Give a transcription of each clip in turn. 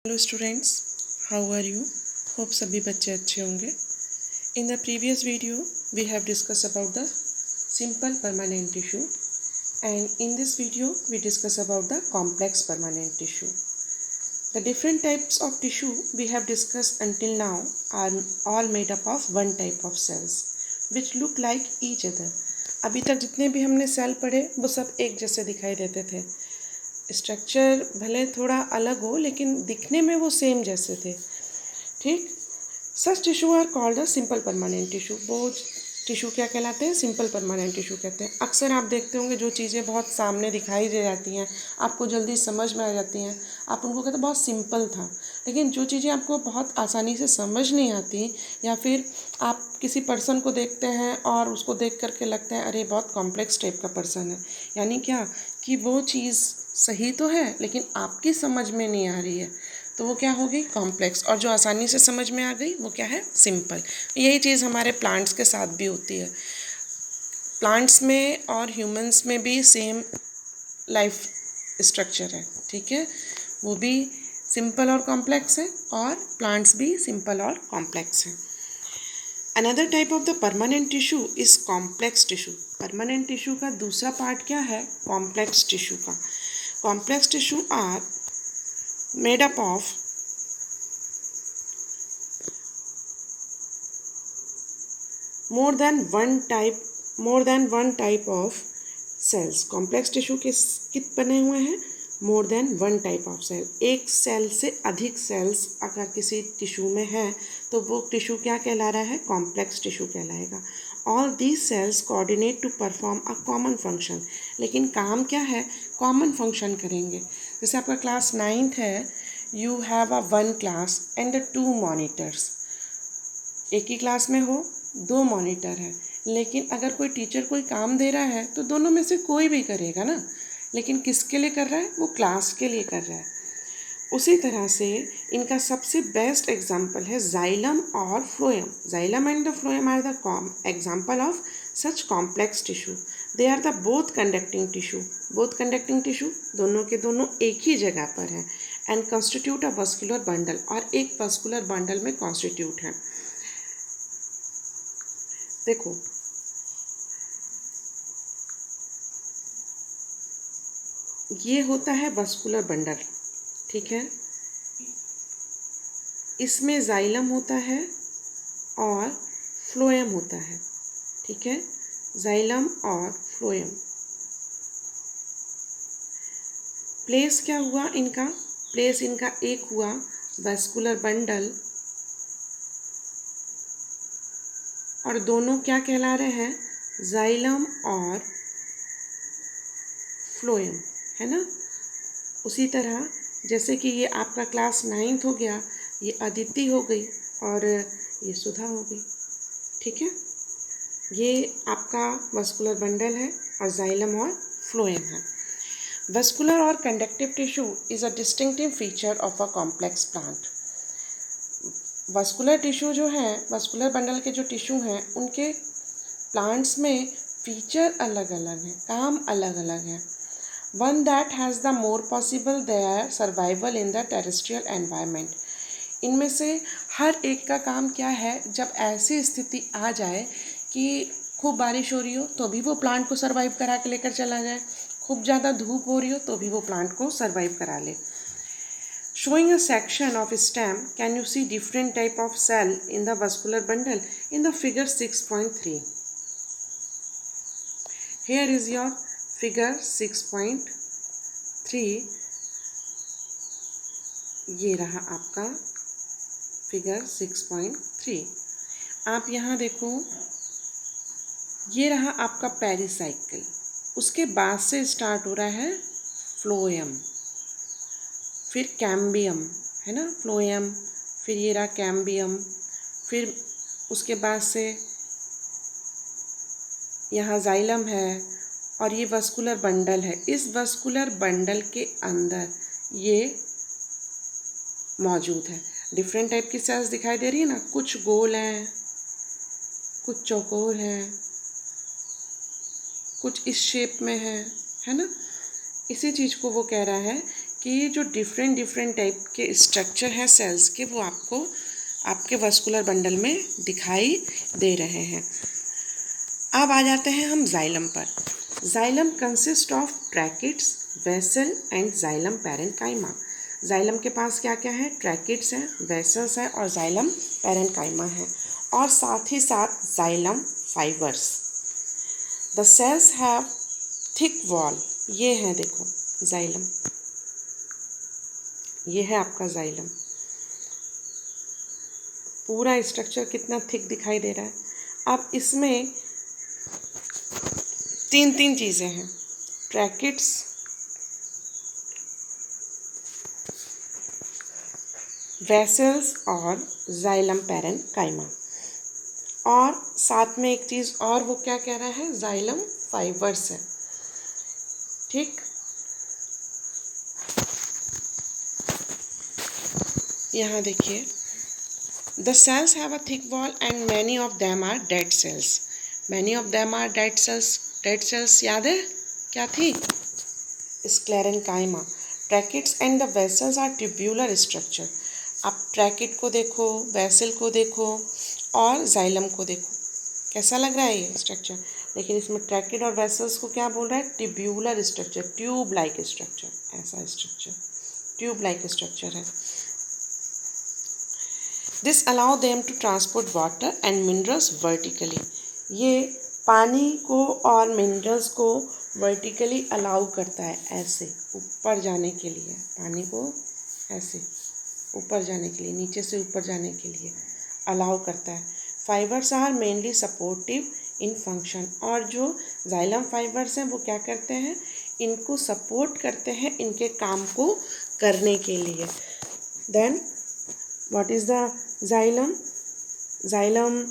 Hello students, how are you? Hope सभी बच्चे अच्छे होंगे। In the previous video we have discuss about the simple permanent tissue and in this video we discuss about the complex permanent tissue. The different types of tissue we have discussed until now are all made up of one type of cells which look like each other. अभी तक जितने भी हमने cell पढ़े वो सब एक जैसे दिखाई देते थे। स्ट्रक्चर भले थोड़ा अलग हो लेकिन दिखने में वो सेम जैसे थे। ठीक, such tissue are called the simple permanent tissue. वो टिश्यू क्या कहलाते हैं? सिंपल परमानेंट टिश्यू कहते हैं। अक्सर आप देखते होंगे जो चीज़ें बहुत सामने दिखाई दे जाती हैं, आपको जल्दी समझ में आ जाती हैं, आप उनको कहते हैं बहुत सिंपल था। लेकिन जो चीज़ें आपको बहुत आसानी से समझ नहीं आती, या फिर आप किसी पर्सन को देखते हैं और उसको देख करके लगता है अरे बहुत कॉम्प्लेक्स टाइप का पर्सन है, यानी क्या कि वो चीज़ सही तो है लेकिन आपकी समझ में नहीं आ रही है, तो वो क्या हो गई? कॉम्प्लेक्स। और जो आसानी से समझ में आ गई वो क्या है? सिंपल। यही चीज़ हमारे प्लांट्स के साथ भी होती है। प्लांट्स में और ह्यूमंस में भी सेम लाइफ स्ट्रक्चर है, ठीक है? वो भी सिंपल और कॉम्प्लेक्स है और प्लांट्स भी सिंपल और कॉम्प्लेक्स हैं। Another type of the permanent tissue is complex tissue. Permanent tissue का दूसरा पार्ट क्या है? कॉम्प्लेक्स टिश्यू का। Complex tissue are made up of more than one type of cells. Complex tissue कित बने हुए हैं? More than one type of cell. एक सेल से अधिक सेल्स अगर किसी टिश्यू में है तो वो टिश्यू क्या कहला रहा है? कॉम्प्लेक्स टिश्यू कहलाएगा। All these cells coordinate to perform a common function. लेकिन काम क्या है? कॉमन फंक्शन करेंगे। जैसे आपका क्लास 9th है, you have a one class and 2 monitors. एक ही क्लास में हो, 2 मॉनिटर है, लेकिन अगर कोई टीचर कोई काम दे रहा है तो दोनों में से कोई भी करेगा ना, लेकिन किसके लिए कर रहा है? वो क्लास के लिए कर रहा है। उसी तरह से इनका सबसे बेस्ट एग्जाम्पल है जाइलम और phloem. Xylem and the phloem are the example of such complex tissue. They are the both conducting tissue. Both conducting tissue दोनों के दोनों एक ही जगह पर हैं and constitute a vascular bundle, और एक वस्कुलर बंडल में कॉन्स्टिट्यूट है। देखो, ये होता है वस्कुलर बंडल, ठीक है? इसमें जाइलम होता है और फ्लोएम होता है, ठीक है? जाइलम और फ्लोएम। प्लेस क्या हुआ इनका? प्लेस इनका एक हुआ वस्कुलर बंडल, और दोनों क्या कहला रहे हैं? जाइलम और फ्लोएम, है ना? उसी तरह जैसे कि ये आपका क्लास 9th हो गया, ये अदिति हो गई और ये सुधा हो गई, ठीक है? ये आपका वस्कुलर बंडल है और जाइलम और फ्लोएम है। वस्कुलर और conductive tissue is a distinctive feature of a complex plant. Vascular tissue जो है, वस्कुलर बंडल के जो टिश्यू हैं, उनके प्लांट्स में फीचर अलग अलग हैं, काम अलग अलग है। One that has the more possible their survival in the terrestrial environment. इनमें से हर एक का काम क्या है? जब ऐसी स्थिति आ जाए कि खूब बारिश हो रही हो तो भी वो प्लांट को सर्वाइव करा के लेकर चला जाए, खूब ज़्यादा धूप हो रही हो तो भी वो प्लांट को सर्वाइव करा ले। Showing a section of stem, can you see different type of cell in the vascular bundle in the figure 6.3? Here is your figure 6.3। ये रहा आपका फिगर 6.3। आप यहाँ देखो, ये रहा आपका पेरिसाइकिल, उसके बाद से स्टार्ट हो रहा है फ्लोएम, फिर कैम्बियम, है ना? फ्लोएम, फिर ये रहा कैम्बियम, फिर उसके बाद से यहाँ जाइलम है और ये वस्कुलर बंडल है। इस वस्कुलर बंडल के अंदर ये मौजूद है। डिफरेंट टाइप की सेल्स दिखाई दे रही है ना, कुछ गोल हैं, कुछ चौकोर हैं, कुछ इस शेप में है ना? इसी चीज़ को वो कह रहा है कि जो डिफरेंट डिफरेंट टाइप के स्ट्रक्चर हैं सेल्स के, वो आपको आपके वस्कुलर बंडल में दिखाई दे रहे हैं। अब आ जाते हैं हम जाइलम पर। Xylem consist of tracheids, vessel and xylem parenchyma. Xylem के पास क्या क्या है? ट्रैकिड्स है, वेसल्स है और जाइलम पैरेन्काइमा है, और साथ ही साथ xylem fibres. The cells have thick wall. ये है, देखो जाइलम, ये है आपका जाइलम। पूरा स्ट्रक्चर कितना थिक दिखाई दे रहा है। अब इसमें तीन तीन चीज़ें हैं, ट्रैकिड्स, वेसल्स और जाइलम पैरेन्काइमा। और साथ में एक चीज़ और, वो क्या कह रहा है? जाइलम फाइबर्स है। ठीक, यहाँ देखिए, the cells have a thick wall and many of them are dead cells. Many of them are dead cells. Dead cells याद है क्या थी? Sclerenchyma. Tracheids and the vessels are tubular structure. आप tracheid को देखो, वेसल को देखो और जाइलम को देखो, कैसा लग रहा है ये स्ट्रक्चर। लेकिन इसमें ट्रैकिड और वेसल्स को क्या बोल रहा है? Tubular structure, tube like structure, ऐसा स्ट्रक्चर, ट्यूब लाइक स्ट्रक्चर है। This allow them to transport water and minerals vertically. ये पानी को और मिनरल्स को वर्टिकली अलाउ करता है, ऐसे ऊपर जाने के लिए, पानी को ऐसे ऊपर जाने के लिए, नीचे से ऊपर जाने के लिए अलाउ करता है। Fibres are mainly supportive in function. और जो जाइलम फाइबर्स हैं वो क्या करते हैं? इनको सपोर्ट करते हैं इनके काम को करने के लिए। Then what is the xylem? Xylem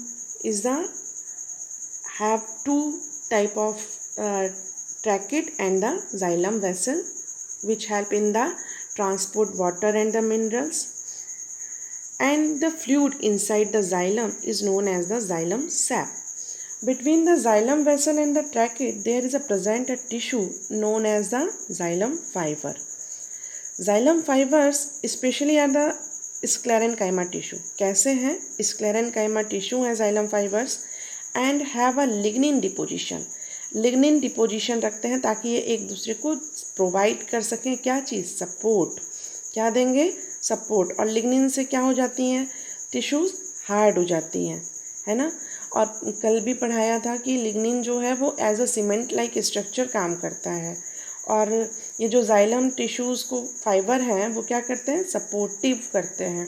is the have two type of trachea and the xylem vessel which help in the transport water and the minerals, and the fluid inside the xylem is known as the xylem sap. Between the xylem vessel and the trachea there is a present a tissue known as the xylem fiber. Xylem fibers especially are the sclerenchyma tissue. कैसे हैं? sclerenchyma tissue है xylem fibers and have a lignin deposition. Lignin deposition रखते हैं ताकि ये एक दूसरे को प्रोवाइड कर सकें क्या चीज़? सपोर्ट। क्या देंगे? सपोर्ट। और लिग्निन से क्या हो जाती हैं? टिश्यूज़ हार्ड हो जाती हैं, है ना। और कल भी पढ़ाया था कि लिग्निन जो है वो as a cement like structure काम करता है, और ये जो जाइलम टिश्यूज़ को फाइबर हैं वो क्या करते हैं? सपोर्टिव करते हैं।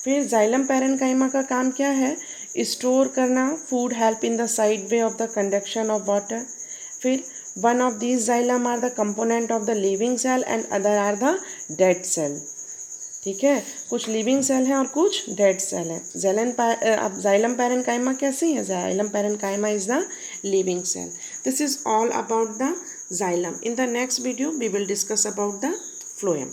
फिर जाइलम पैरेन्काइमा का काम क्या है? स्टोर करना food, help in the side way of the conduction of water. फिर one of these xylem are the component of the living cell and other are the dead cell. ठीक है, कुछ living cell हैं और कुछ dead cell हैं। अब xylem parenchyma कैसी है? Xylem parenchyma is the living cell. This is all about the xylem. In the next video we will discuss about the phloem.